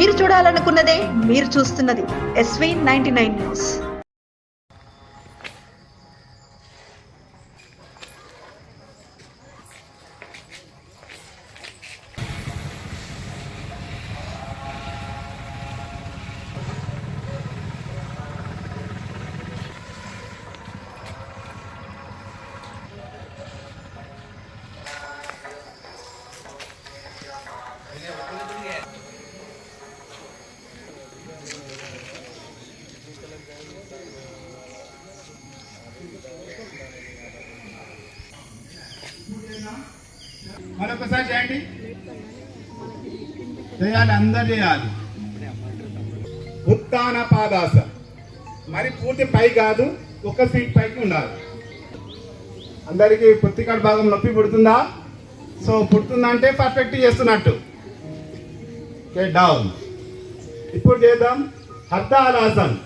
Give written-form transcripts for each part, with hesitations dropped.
మీరు చూడాలనుకున్నదే మీరు చూస్తున్నది SV99 న్యూస్. మరొకసారి చేయండి, చేయాలి, అందరు చేయాలి. ఉత్తాన పాదాస, మరి పూర్తి పై కాదు, ఒక ఫీట్ పైకి ఉండాలి. అందరికి పుత్తికాడ భాగం నొప్పి పుడుతుందా? సో పుడుతుందంటే పర్ఫెక్ట్ చేస్తున్నట్టు. Okay, down. ఇప్పుడు చేద్దాం హర్తాలాసన్.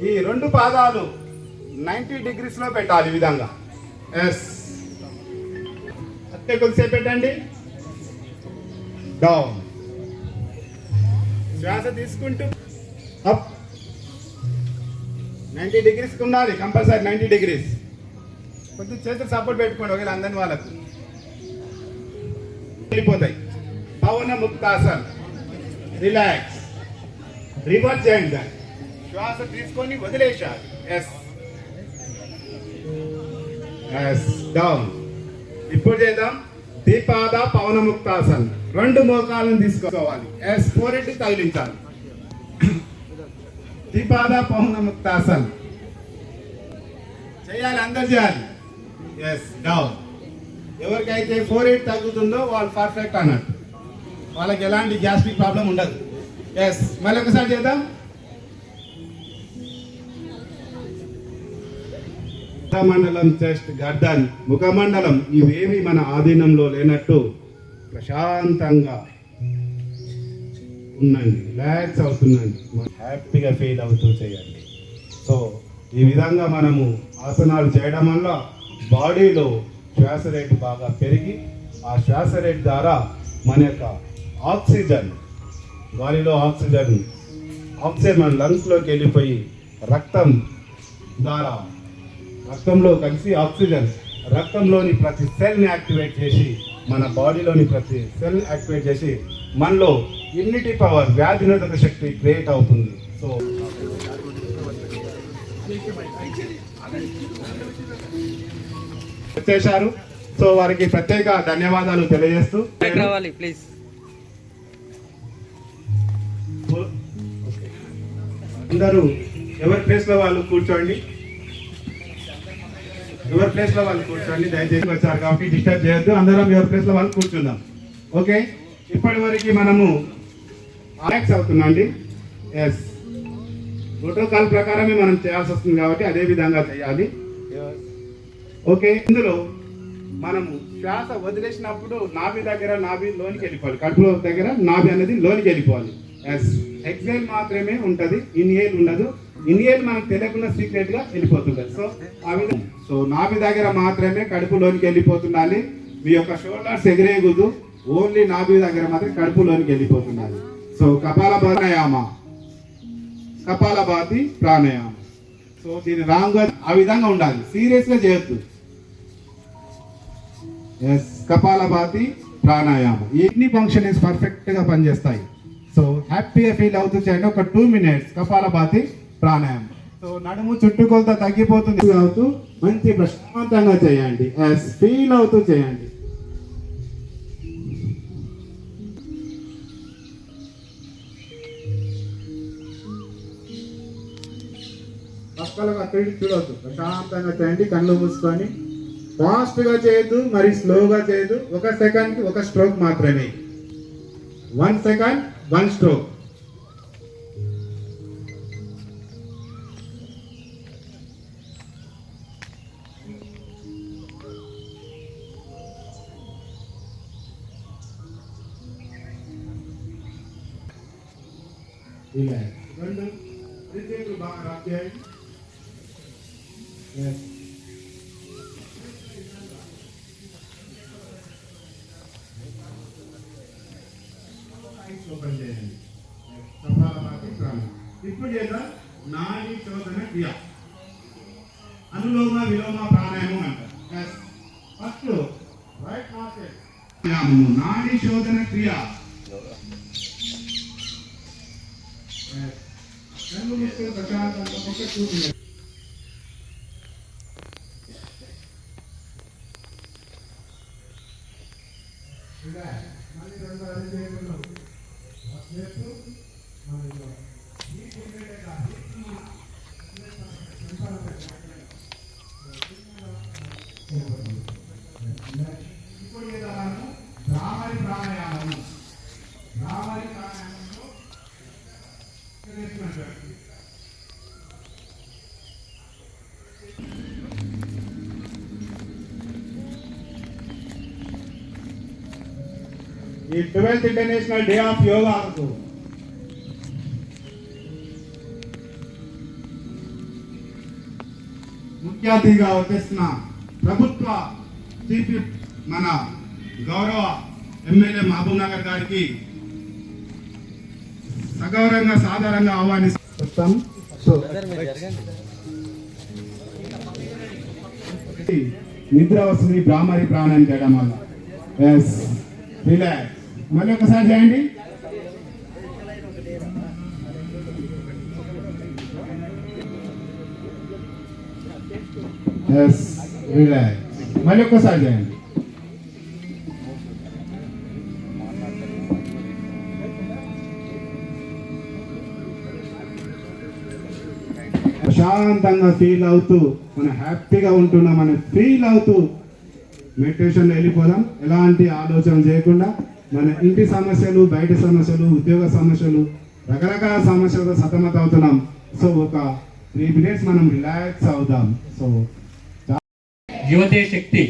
ఈ రెండు పాదాలు 90 degrees లో పెట్టాలి ఈ విధంగా. ఎస్, అట్టే కొద్దిసేపు పెట్టండి. డౌన్. శ్వాస తీసుకుంటూ అప్. 90 degrees ఉండాలి కంపల్సరీ. 90 degrees. కొద్ది చేతులు సపోర్ట్ పెట్టుకోండి ఒకవేళ అందని వాళ్ళకు వెళ్ళిపోతాయి. పవన ముక్తాసన్. రిలాక్స్. రివర్స్ చేయండి దాన్ని. శ్వాస తీసుకొని వదిలేశారు. Yes yes, down. ఇప్పుడు చేద్దాం దీపాద పవన ముక్తాసన్. రెండు మోకాలను తీసుకోవాలి. ఎస్, ఫోరెడ్ తగిలించాలి. దీపాద పవన ముక్తాసన్ చేయాలి, అందరు చేయాలి. Yes, down. ఎవరికైతే 4-8 తగ్గుతుందో వాళ్ళు పర్ఫెక్ట్ అన్నట్టు, వాళ్ళకి ఎలాంటి గ్యాస్ట్రిక్ ప్రాబ్లం ఉండదు. ఎస్, మళ్ళీ ఒకసారి చేద్దాం. ముఖమండలం, చెస్ట్, గర్దన్, ముఖమండలం ఇవేమి మన ఆధీనంలో లేనట్టు ప్రశాంతంగా ఉండండి, రిలాక్స్ అవుతుందండి, హ్యాపీగా ఫీల్ అవుతూ చేయండి. సో ఈ విధంగా మనము ఆసనాలు చేయడం వల్ల బాడీలో శ్వాస రేటు బాగా పెరిగి ఆ శ్వాస రేటు ద్వారా మన యొక్క ఆక్సిజన్, గాలిలో ఆక్సిజన్ మన లంగ్స్లోకి వెళ్ళిపోయి రక్తం ద్వారా, రక్తంలో కలిసి ఆక్సిజన్ రక్తంలోని ప్రతి సెల్ని యాక్టివేట్ చేసి, మన బాడీలోని ప్రతి సెల్ యాక్టివేట్ చేసి మనలో ఇమ్యూనిటీ పవర్, వ్యాధి నిరోధక శక్తి క్రియేట్ అవుతుంది. సో వచ్చేశారు. సో వారికి ప్రత్యేక ధన్యవాదాలు తెలియజేస్తూ ప్లీజ్ అందరూ ఎవరి ప్లేస్ లో వాళ్ళు కూర్చోండి. ఎవరి ప్లేస్ లో వాళ్ళు కూర్చోండి. దయచేసి వచ్చారు కాబట్టి డిస్టర్బ్ చేయొద్దు. అందరం ఎవరి ప్లేస్ లో వాళ్ళు కూర్చుందాం. ఓకే, ఇప్పటి వరకు మనము రిలాక్స్ అవుతున్నాండి. ఎస్, ప్రోటోకాల్ ప్రకారమే మనం చేయాల్సి వస్తుంది కాబట్టి అదే విధంగా చేయాలి. ఓకే, ఇందులో మనము శ్వాస వదిలేసినప్పుడు నాభి దగ్గర, నాభి లోనికి వెళ్ళిపోవాలి. కడుపులో దగ్గర నాభి అనేది లోనికి వెళ్ళిపోవాలి. ఎస్, ఎక్సేల్ మాత్రమే ఉంటుంది, ఇన్హేల్ ఉండదు. ఇన్హేల్ మనకు తెలియకుండా సీక్రెట్ గా వెళ్ళిపోతుంటుంది. సో ఆ విధంగా, సో నాభి దగ్గర మాత్రమే కడుపులోనికి వెళ్ళిపోతుండాలి. మీ యొక్క షోల్డర్స్ ఎగిరేయకూడదు, ఓన్లీ నాభి దగ్గర మాత్రం కడుపులోనికి వెళ్ళిపోతుండాలి. సో కపాలభాతి ప్రాణాయామం. సో దీని రాంగ్ గా ఆ విధంగా ఉండాలి, సీరియస్ గా చేయొద్దు. ఎస్, కపాలభాతి ప్రాణాయామం. ఈ ఫంక్షన్ పర్ఫెక్ట్ గా పనిచేస్తాయి. సో హ్యాపీగా ఫీల్ అవుతూ చేయండి. ఒక 2 minutes కపాలభాతి ప్రాణాయామం. సో నడుము చుట్టుకొలత తగ్గిపోతుంది. అవుతూ మంచి ప్రశాంతంగా చేయండి. ఎస్, ఫీల్ అవుతూ చేయండి. పక్కలకు అక్కడికి చూడవద్దు, ప్రశాంతంగా చేయండి. కళ్ళు మూసుకొని ఫాస్ట్ గా చేయొద్దు, మరి స్లోగా చేయొద్దు. 1 సెకండ్ కి 1 స్ట్రోక్ మాత్రమే. 1 సెకండ్ 1 స్ట్రోక్. రెండు చేతులు బాగా రబ్ చేయండి. ఓపెన్ చేయండి. క్రియ. అనులోమ విలోమ ప్రాణాయామం అంటారు. ఫస్ట్ రైట్ నాస్ట్రిల్ నాడీ శోధన క్రియ. కళ్ళు మూసుకొని ప్రశాంతంగా ఒక కూర్చుని ఇప్పుడు విధానం భ్రామరి ప్రాణాయామం. భ్రామరి ప్రాణాయామంలో ఈ 12th ఇంటర్నేషనల్ డే ఆఫ్ యోగాకు ముఖ్య అతిథిగా వచ్చేస్తున్న ప్రభుత్వ చీఫ్ మన గౌరవ ఎమ్మెల్యే మహబూబ్ నగర్ గారికి సగౌరవంగా సాధారణంగా ఆహ్వానిస్తాం. నిద్ర వస్తుంది భ్రామరి ప్రాణాయామం చేయడం వల్ల. Yes relax. మళ్ళీ ఒకసారి చేయండి. Yes relax. మళ్ళీ ఒక్కసారి చేయండి. ప్రశాంతంగా ఫీల్ అవుతూ మనం హ్యాపీగా ఉంటున్నాం మనం ఫీల్ అవుతూ మెడిటేషన్లో వెళ్ళిపోదాం. ఎలాంటి ఆలోచన చేయకుండా మన ఇంటి సమస్యలు, బయట సమస్యలు, ఉద్యోగ సమస్యలు, రకరకాల సమస్యలతో సతమతం అవుతున్నాం. సో ఒక 3 minutes మనం రిలాక్స్ అవుదాం. సో యువతే శక్తి.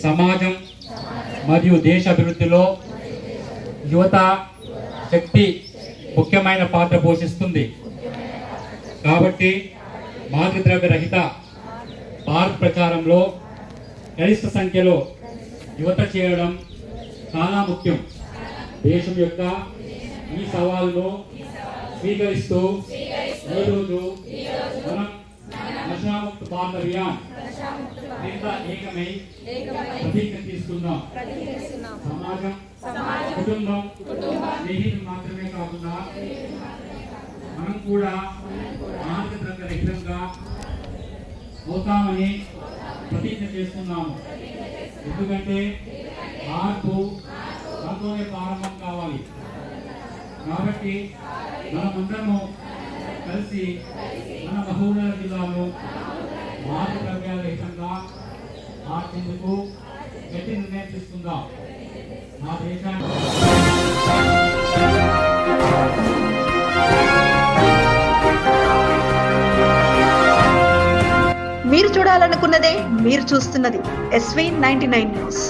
సమాజం మరియు దేశ అభివృద్ధిలో యువత శక్తి ముఖ్యమైన పాత్ర పోషిస్తుంది. కాబట్టి మాదకద్రవ్య రహిత భారత్ ప్రచారంలో గరిష్ట సంఖ్యలో యువత చేయడం చాలా ముఖ్యం. దేశం యొక్క ఈ సవాలును స్వీకరిస్తూ ఈరోజు మనం నషాముక్త భారత అభియాన్ క్రింద ఏకమై ప్రతిజ్ఞ తీసుకుందాం. సమాజం, కుటుంబం, స్నేహితులు మాత్రమే కాకుండా మనం కూడా మాదకద్రవ్య రహితంగా అవుతామని ప్రతిజ్ఞ చేస్తున్నాము. ఎందుకంటే మార్పు మనతోనే ప్రారంభం కావాలి. కాబట్టి మనమందరము కలిసి మన మహబూబ్నగర్ జిల్లాలో మాదకద్రవ్యాల రహితంగా మార్చేందుకు గట్టి నిర్ణయం తీసుకుందాం. మా దేశాన్ని మీరు చూడాలనుకున్నదే మీరు చూస్తున్నది SV 99 న్యూస్.